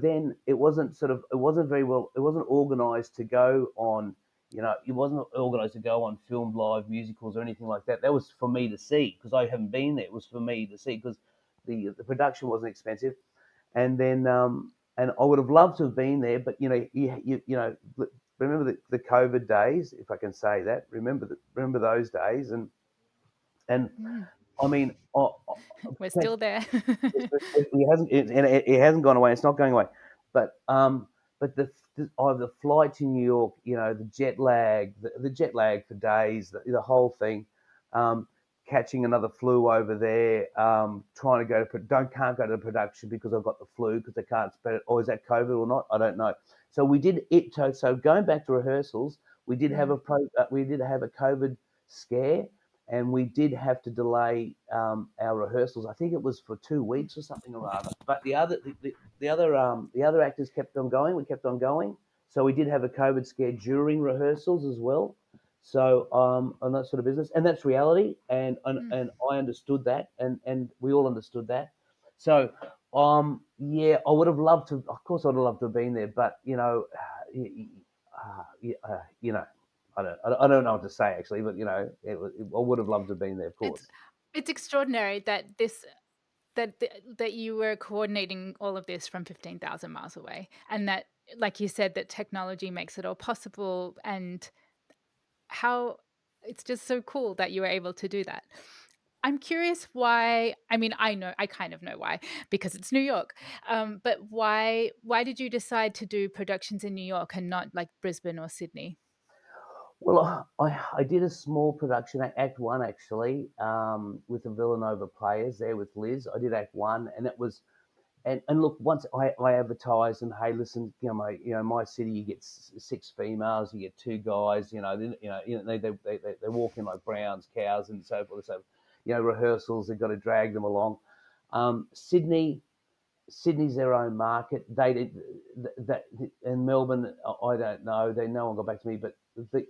then it wasn't organised to go on. It wasn't organised to go on filmed live musicals or anything like that. That was for me to see because I haven't been there. It was for me to see because the production wasn't expensive, and then and I would have loved to have been there, but remember the COVID days, if I can say that. Remember those days, and Mm, I mean, we're still there. it hasn't gone away. It's not going away, but the flight to New York, the jet lag for days, the whole thing. Um, Catching another flu over there, trying to can't go to production because I've got the flu because they can't spread it. Or is that COVID or not? I don't know. So we did it. So going back to rehearsals, Mm, we did have a COVID scare, and we did have to delay our rehearsals. I think it was for 2 weeks or something or other. But the other actors kept on going. We kept on going. So we did have a COVID scare during rehearsals as well. So on that sort of business, and that's reality, mm. and I understood that, and we all understood that. So yeah, I would have loved to. Of course, I'd have loved to have been there, but you know, I don't know what to say actually, but I would have loved to have been there, of It's course. it's extraordinary that that you were coordinating all of this from 15,000 miles away, and that, like you said, that technology makes it all possible, and how it's just so cool that you were able to do that. I'm curious why. I mean, I kind of know why, because it's New York. But why did you decide to do productions in New York and not like Brisbane or Sydney? Well, I did a small production, Act One, actually, with the Villanova Players there with Liz. I did Act One, and it was and look, once I advertised, and hey, listen, my city, you get six females, you get two guys, they walk in like browns, cows, and so forth. So, rehearsals, they've got to drag them along. Sydney, Sydney's their own market. They did that in Melbourne. I don't know. No one got back to me, but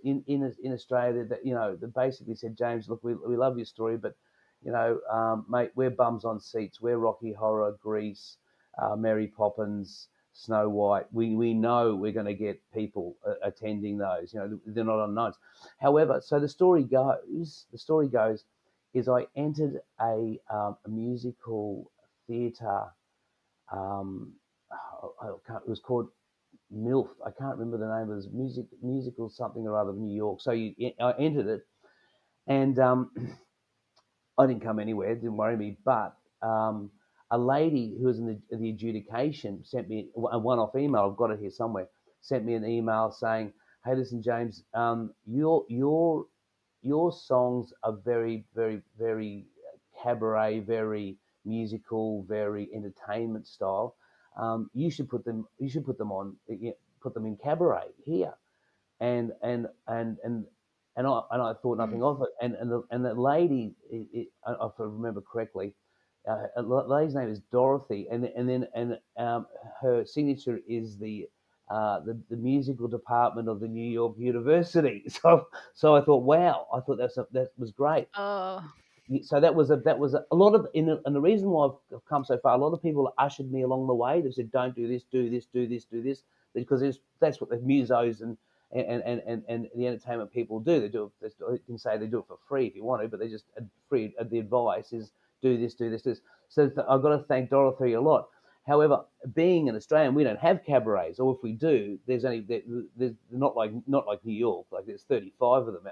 in Australia, that they basically said, James, look, we love your story, but mate, we're bums on seats. We're Rocky Horror, Grease, Mary Poppins, Snow White. We know we're going to get people attending those. They're not unknowns. However, so the story goes, is I entered a musical theatre. It was called MILF. I can't remember the name. It was musical something or other of New York. So I entered it, and I didn't come anywhere. It didn't worry me. But a lady who was in the adjudication sent me a one-off email. I've got it here somewhere. Sent me an email saying, "Hey, listen, James, your songs are very, very, very cabaret, very musical, very entertainment style. You should put them. You should put them in cabaret here." And and and and and I thought Mm, nothing of it. And the lady, if I remember correctly, a lady's name is Dorothy, her signature is the musical department of the New York University. So I thought, wow, I thought that was great. Oh. So that was a lot of and the reason why I've come so far. A lot of people ushered me along the way. They said, "Don't do this, do this, do this, do this," because that's what the musos and the entertainment people do. They do it. You can say they do it for free if you want to, but they just free. The advice is do this, do this, do this. So I've got to thank Dorothy a lot. However, being an Australian, we don't have cabarets, or if we do, there's not like New York. Like there's 35 of them.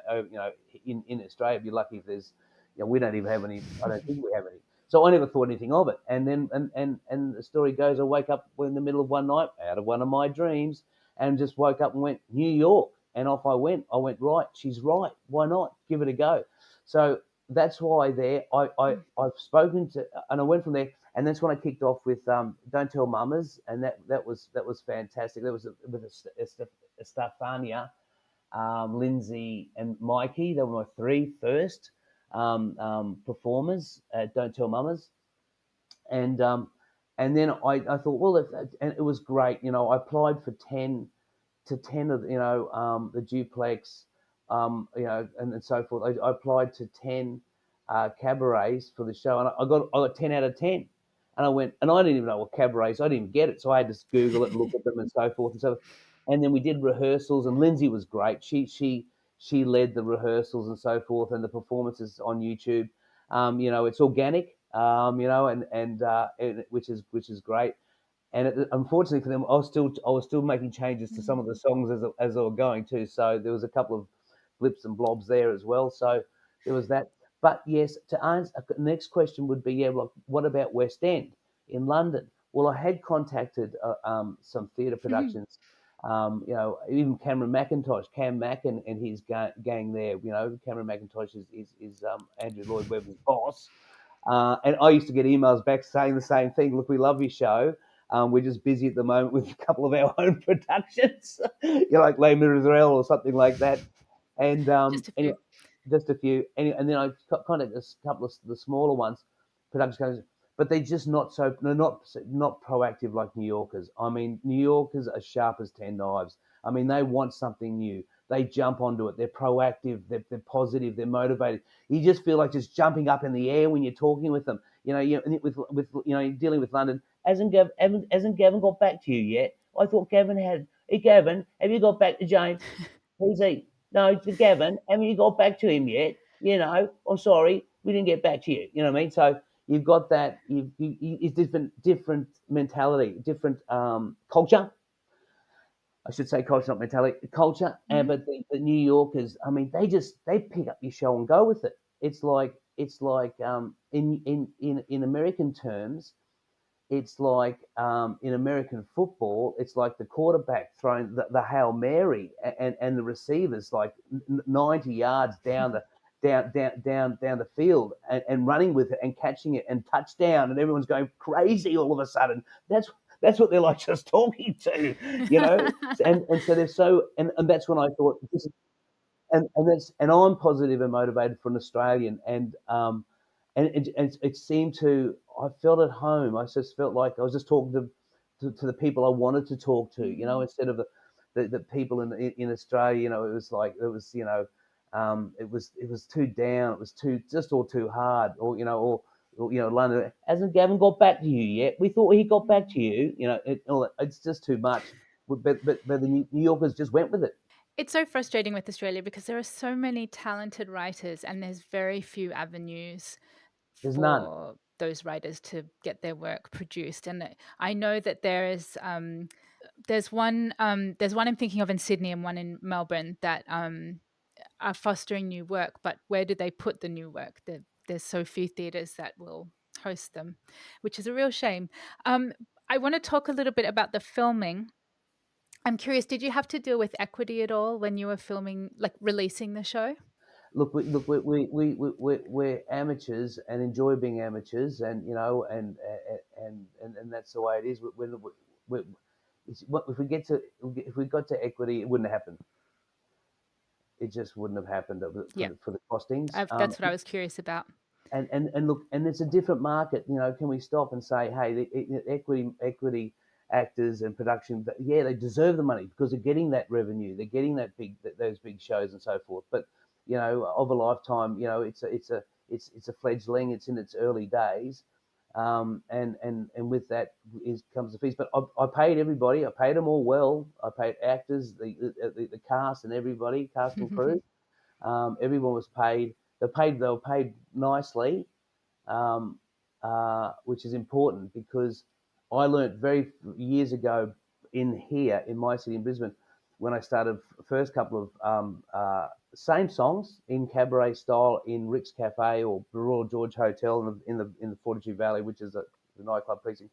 In Australia, you'd be lucky if there's we don't even have any. I don't think we have any. So I never thought anything of it. And then and the story goes, I wake up in the middle of one night out of one of my dreams, and just woke up and went New York, and off I went. I went right. She's right. Why not give it a go? So that's why there. I've spoken to, and I went from there, and that's when I kicked off with Don't Tell Mamas, and that was fantastic. That was with Estefania, Lindsay, and Mikey. They were my three first performers at Don't Tell Mamas, and then I thought, well, and it was great. I applied for 10 of the duplex, and so forth. I applied to 10 cabarets for the show, and I got 10 out of 10. And I went, and I didn't even know what cabarets. I didn't even get it, so I had to Google it and look at them and so forth and so. And then we did rehearsals, and Lindsay was great. She led the rehearsals and so forth, and the performances on YouTube. It's organic, which is great. And unfortunately for them, I was still making changes to some of the songs as they were going too. So there was a couple of blips and blobs there as well. So there was that. But yes, to answer the next question would be, yeah, well, what about West End in London? Well, I had contacted some theatre productions. Even Cameron McIntosh, Cam Mack, and his gang there. Cameron McIntosh is Andrew Lloyd Webber's boss. And I used to get emails back saying the same thing. Look, we love your show. We're just busy at the moment with a couple of our own productions, like Les Miserables or something like that. And Just a few. anyway, just a few. And then I contacted a couple of the smaller ones, production companies, but they're not proactive like New Yorkers. I mean, New Yorkers are sharp as 10 knives. I mean, they want something new. They jump onto it. They're proactive. They're positive. They're motivated. You just feel like just jumping up in the air when you're talking with them. With dealing with London. Hasn't Gavin got back to you yet? I thought Gavin had. Hey, Gavin, have you got back to James? Who's he? No, to Gavin. Haven't you got back to him yet? I'm sorry, we didn't get back to you. You know what I mean? So you've got that. It's different mentality, different culture. I should say culture, not mentality. Culture, Mhm. but the New Yorkers, I mean, they pick up your show and go with it. It's like in American terms, it's like in American football, it's like the quarterback throwing the Hail Mary, and the receivers like 90 yards down the field, and running with it and catching it and touchdown, and everyone's going crazy all of a sudden. That's what they're like just talking to, and so they're so, and that's when I thought this is, and I'm positive and motivated for an Australian, and it seemed to, I felt at home. I just felt like I was just talking to the people I wanted to talk to, Mm. instead of the people in Australia. It was like it was too down. It was too just all too hard, or London hasn't Gavin got back to you yet? We thought he got back to you. It's just too much. But the New Yorkers just went with it. It's so frustrating with Australia because there are so many talented writers and there's very few avenues There's none. for those writers to get their work produced. And I know that there's one I'm thinking of in Sydney and one in Melbourne that are fostering new work, but where do they put the new work? There's so few theatres that will host them, which is a real shame. I want to talk a little bit about the filming. I'm curious, did you have to deal with equity at all when you were filming, like releasing the show? Look, we're amateurs and enjoy being amateurs, and that's the way it is. If we got to equity, it wouldn't happen. It just wouldn't have happened for Yeah, the costings. that's what I was curious about. and look, and it's a different market. Can we stop and say, hey, the equity actors and production, yeah, they deserve the money because they're getting that revenue, they're getting those big shows and so forth. But of a lifetime, it's a fledgling, it's in its early days, and with that comes the fees. But I paid everybody, I paid them all well. I paid actors, the cast and everybody, cast and crew. Everyone was paid. They were paid nicely, um, which is important because I learnt very years ago in my city in Brisbane when I started first couple of same songs in cabaret style in Rick's Cafe or Royal George Hotel in the Fortitude Valley, which is the nightclub precinct.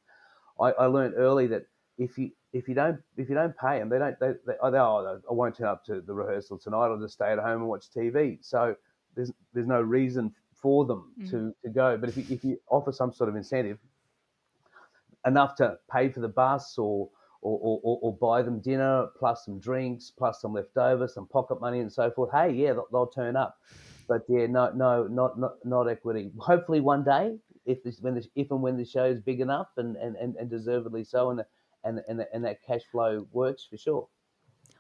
I learned early that if you don't pay them, I won't turn up to the rehearsal tonight. I'll just stay at home and watch TV. So there's no reason for them to go. But if you offer some sort of incentive, enough to pay for the bus or buy them dinner plus some drinks plus some leftover, some pocket money and so forth. Hey, yeah, they'll turn up. But yeah, no, not equity. Hopefully one day, if and when the show is big enough and deservedly so, and that cash flow works for sure.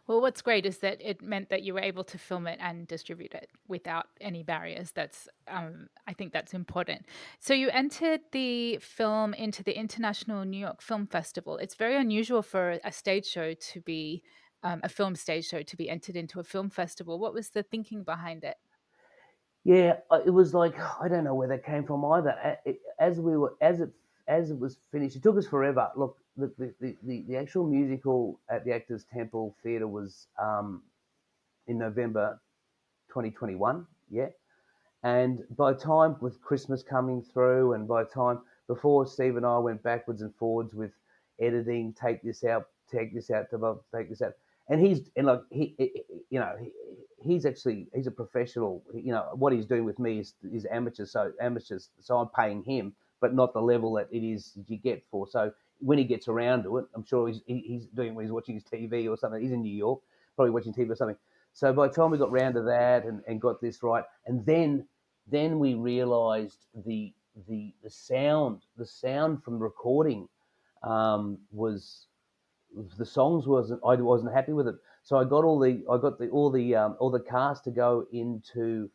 Well, what's great is that it meant that you were able to film it and distribute it without any barriers. I think that's important. So you entered the film into the International New York Film Festival. It's very unusual for a stage show to be a film stage show to be entered into a film festival. What was the thinking behind it? Yeah, it was like I don't know where that came from either. As it was finished, it took us forever. Look, the actual musical at the Actors Temple Theatre was in November 2021. Yeah, and by the time with Christmas coming through, and by the time before Steve and I went backwards and forwards with editing, take this out, take this out, and he's a professional. What he's doing with me is amateurs. So I'm paying him, but not the level that it is that you get for. So when he gets around to it, I'm sure he's doing when he's watching his TV or something. He's in New York, probably watching TV or something. So by the time we got round to that and got this right, and then we realised the sound from recording was the songs I wasn't happy with it. So I got all the cast to go into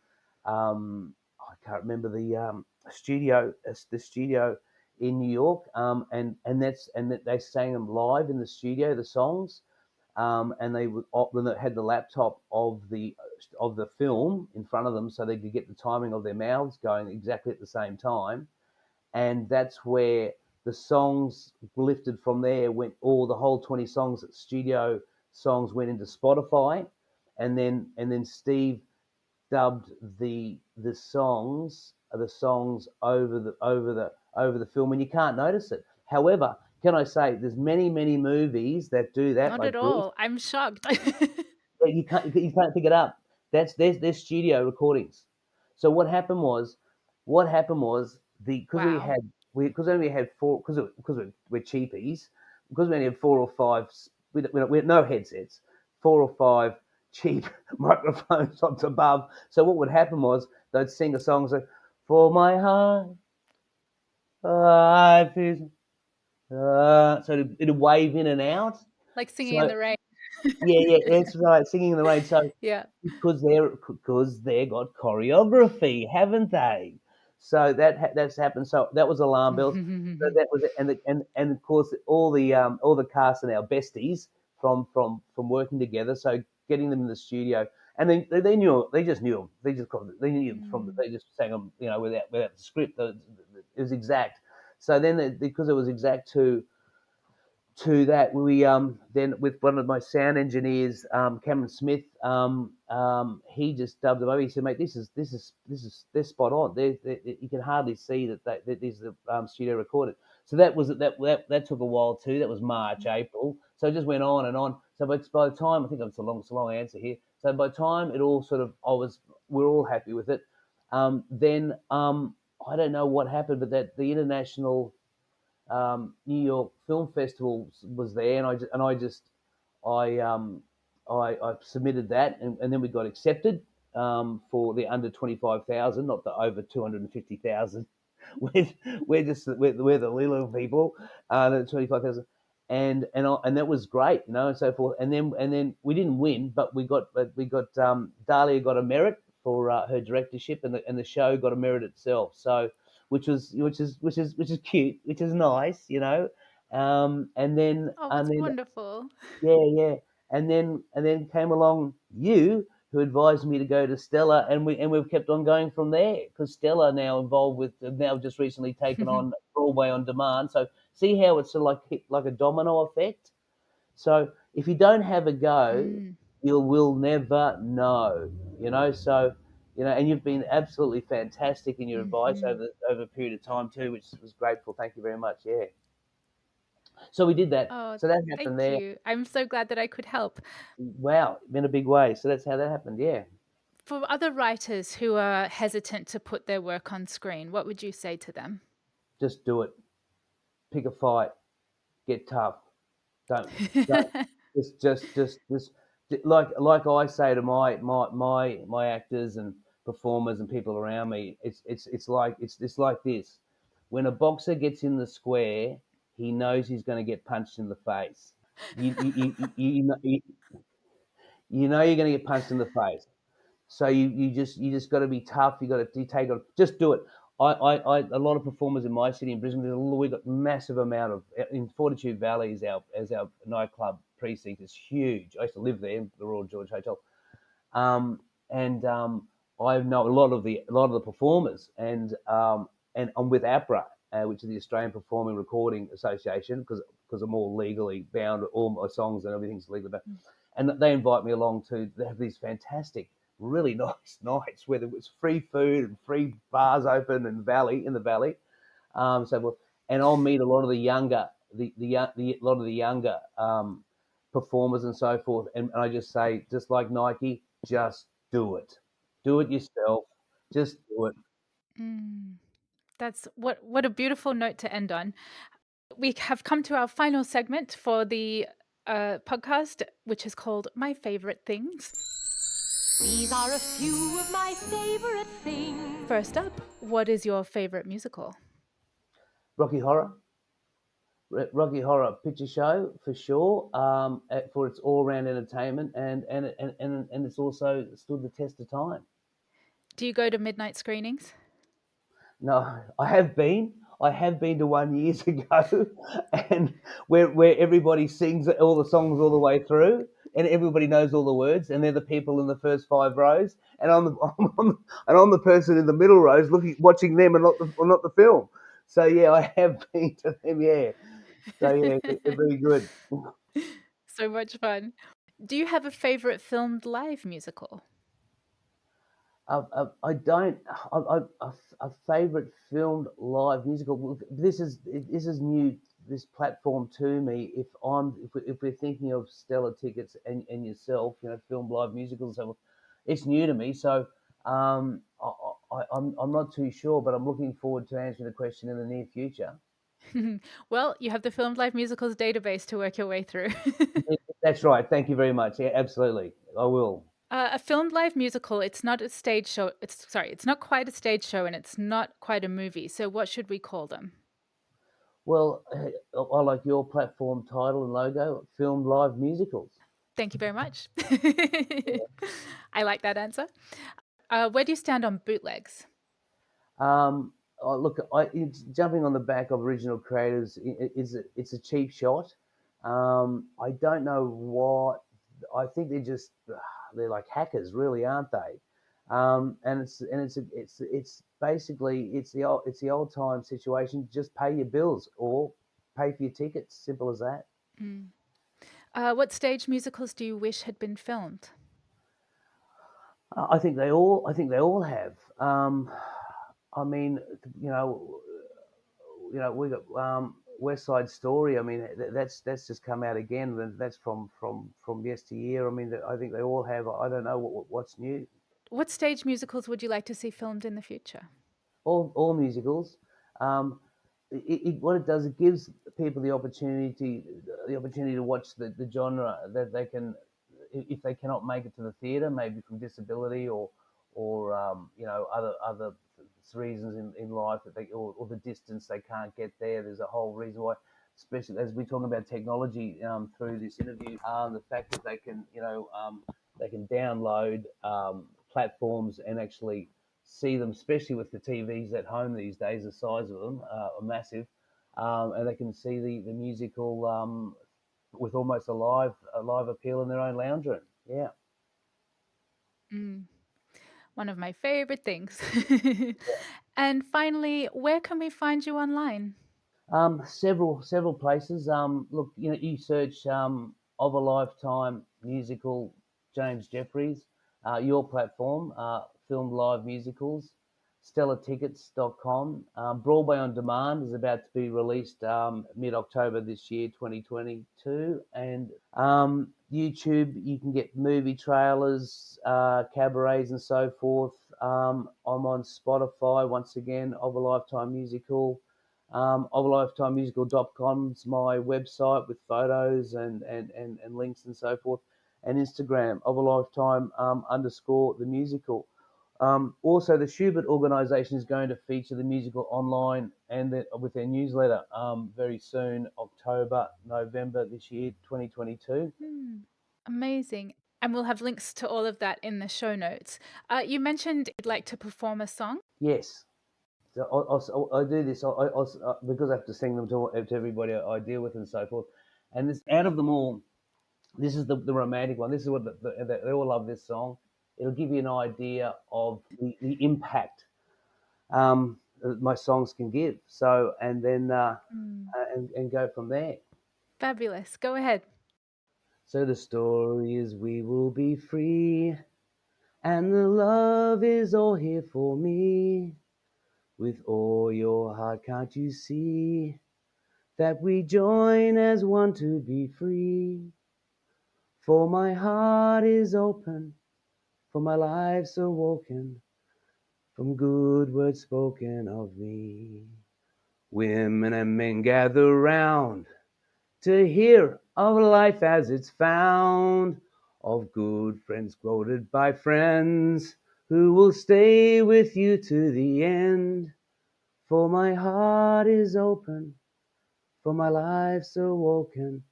I can't remember the studio in New York, and they sang them live in the studio, the songs, and when they had the laptop of the film in front of them, so they could get the timing of their mouths going exactly at the same time, and that's where the songs lifted from there. Went all the whole 20 songs, studio songs, went into Spotify, and then Steve dubbed the songs over the film, and you can't notice it. However, can I say there's many movies that do that, Not like at Bruce. all. I'm shocked. You can't pick it up. That's their studio recordings. So what happened was the because we Wow. had we because only had four because we're cheapies, because we only had four or five, we had no headsets, four or five cheap microphones on above. So what would happen was they'd sing a song like "For My Heart, Life is," so it'd wave in and out. Like singing in So the rain. yeah, that's right, singing in the rain. So Yeah. because they got choreography, haven't they? So that's happened. So that was alarm bells. So that was it. And of course all the cast and our besties from working together. So getting them in the studio, and they knew, they just knew them. They knew them Mm. they just sang them, without the script. It was exact. So then because it was exact to that, we then with one of my sound engineers, Cameron Smith, he just dubbed them over. He said, "Mate, they're spot on. You can hardly see that these are studio recorded." So that took a while too. That was March, April. So it just went on and on. So by the time, I think it's a long answer here. So by the time it all sort of, we're all happy with it. Then I don't know what happened, but that the international New York Film Festival was there, and I submitted that, and then we got accepted. for the under 25,000, not the over 250,000. We're the little people, the 25,000, and that was great, and so forth. And then we didn't win, but we got Dahlia got a merit for her directorship, and the show got a merit itself. So which is cute, which is nice. And then Oh, and that's then wonderful. yeah. And then came along you, who advised me to go to Stella, and we've kept on going from there, because Stella now involved with now just recently taken on Broadway on Demand. So see how it's sort of like hit like a domino effect. So if you don't have a go, Mm, you will never know. So and you've been absolutely fantastic in your advice hmm. over a period of time too, which was grateful. Thank you very much. Yeah. So we did that. Oh, So that happened thank there. you. I'm so glad that I could help. Wow, in a big way. So that's how that happened. Yeah. For other writers who are hesitant to put their work on screen, what would you say to them? Just do it. Pick a fight. Get tough. Don't just like I say to my actors and performers and people around me. It's like this. When a boxer gets in the square, he knows he's going to get punched in the face. You know you're going to get punched in the face. So you just got to be tough. You take it. Just do it. A lot of performers in my city in Brisbane. We got massive amount of in Fortitude Valley as our nightclub precinct is huge. I used to live there, the Royal George Hotel, and I know a lot of the performers, and I'm with APRA, which is the Australian Performing Recording Association, because I'm all legally bound. All my songs and everything's legally bound, and they invite me along to. They have these fantastic, really nice nights where it's free food and free bars open in the valley. And I'll meet a lot of the younger, a lot of the younger performers and so forth. And I just say, just like Nike, just do it yourself, just do it. Mm, that's what a beautiful note to end on. We have come to our final segment for the podcast, which is called My Favorite Things. These are a few of my favorite things. First up, what is your favorite musical? Rocky Horror, Rocky Horror Picture Show for sure, for its all round entertainment, and it's also stood the test of time. Do you go to midnight screenings? No, I have been. I have been to one years ago, and where everybody sings all the songs all the way through, and everybody knows all the words, and they're the people in the first five rows, and I'm the person in the middle rows watching them, and not the film. So yeah, I have been to them. Yeah. So yeah, they're very good. So much fun. Do you have a favorite filmed live musical? I don't. A favorite filmed live musical. This is new. This platform to me. If we're thinking of Stellar tickets and yourself, filmed live musicals. So it's new to me. So I'm not too sure, but I'm looking forward to answering the question in the near future. Well, you have the filmed live musicals database to work your way through. Yeah, that's right. Thank you very much. Yeah, absolutely. I will. A filmed live musical, it's not a stage show. It's not quite a stage show and it's not quite a movie. So what should we call them? Well, I like your platform title and logo, filmed live musicals. Thank you very much. I like that answer. Where do you stand on bootlegs? Look, it's jumping on the back of original creators it's a cheap shot. I don't know what. I think they're like hackers, really, aren't they? And it's basically it's the old time situation. Just pay your bills or pay for your tickets. Simple as that. Mm. What stage musicals do you wish had been filmed? I think they all have. I mean, you know, we got West Side Story. I mean, that's just come out again. That's from yesteryear. I mean, I think they all have. I don't know what's new. What stage musicals would you like to see filmed in the future? All musicals. Um, what it does, it gives people the opportunity to watch the genre that they can, if they cannot make it to the theatre, maybe from disability, other reasons in life that or the distance they can't get there. There's a whole reason why, especially as we're talking about technology through this interview, the fact that they can download platforms and actually see them, especially with the TVs at home these days. The size of them are massive, and they can see the musical with almost a live appeal in their own lounge room. Yeah. One of my favorite things. And finally, where can we find you online? Several places. Look, you search of a lifetime musical, James Jefferies, your platform, filmed live musicals, stellartickets.com. Broadway on Demand is about to be released mid-October this year, 2022, and YouTube. You can get movie trailers, cabarets, and so forth. I'm on Spotify once again. Of a Lifetime Musical. Ofalifetimemusical.com is my website with photos and links and so forth, and Instagram of a lifetime _ the musical. Also, the Schubert organisation is going to feature the musical online and with their newsletter very soon, October, November this year, 2022. Amazing. And we'll have links to all of that in the show notes. You mentioned you'd like to perform a song. Yes. So I do this because I have to sing them to everybody I deal with and so forth. And this, out of them all, this is the romantic one. This is what they all love this song. It'll give you an idea of the impact that my songs can give. So, and then and go from there. Fabulous. Go ahead. So the story is we will be free, and the love is all here for me. With all your heart, can't you see that we join as one to be free? For my heart is open, for my life's awoken, from good words spoken of me. Women and men gather round to hear of life as it's found, of good friends quoted by friends who will stay with you to the end. For my heart is open, for my life's awoken,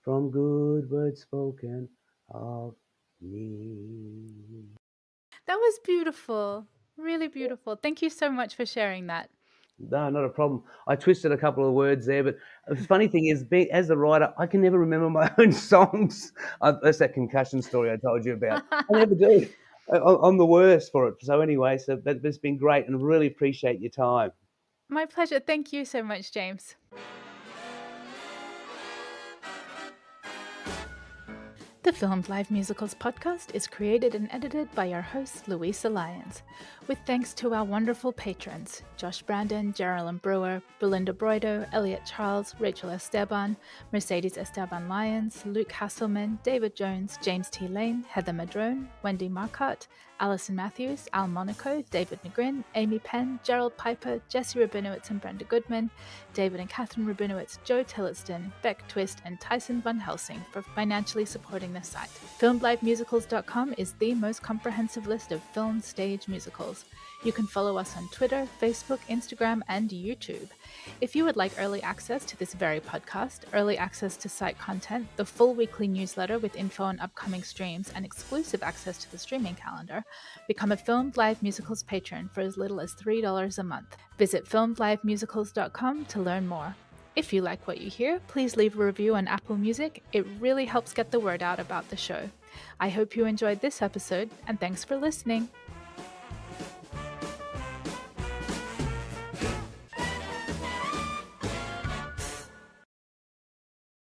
from good words spoken of me. That was beautiful. Really beautiful. Thank you so much for sharing that. No, not a problem. I twisted a couple of words there, but the funny thing is, as a writer, I can never remember my own songs. That's that concussion story I told you about. I never do. I'm the worst for it. So anyway, but it's been great, and really appreciate your time. My pleasure. Thank you so much, James. The Filmed Live Musicals podcast is created and edited by our host, Luisa Lyons, with thanks to our wonderful patrons, Josh Brandon, Geraldine Brewer, Belinda Broido, Elliot Charles, Rachel Esteban, Mercedes Esteban Lyons, Luke Hasselman, David Jones, James T. Lane, Heather Madrone, Wendy Marcotte, Alison Matthews, Al Monaco, David Negrin, Amy Penn, Gerald Piper, Jesse Rabinowitz and Brenda Goodman, David and Catherine Rabinowitz, Joe Tillotson, Beck Twist, and Tyson Van Helsing for financially supporting the site. FilmedLiveMusicals.com is the most comprehensive list of film stage musicals. You can follow us on Twitter, Facebook, Instagram, and YouTube. If you would like early access to this very podcast, early access to site content, the full weekly newsletter with info on upcoming streams, and exclusive access to the streaming calendar, become a Filmed Live Musicals patron for as little as $3 a month. Visit FilmedLiveMusicals.com to learn more. If you like what you hear, please leave a review on Apple Music. It really helps get the word out about the show. I hope you enjoyed this episode, and thanks for listening.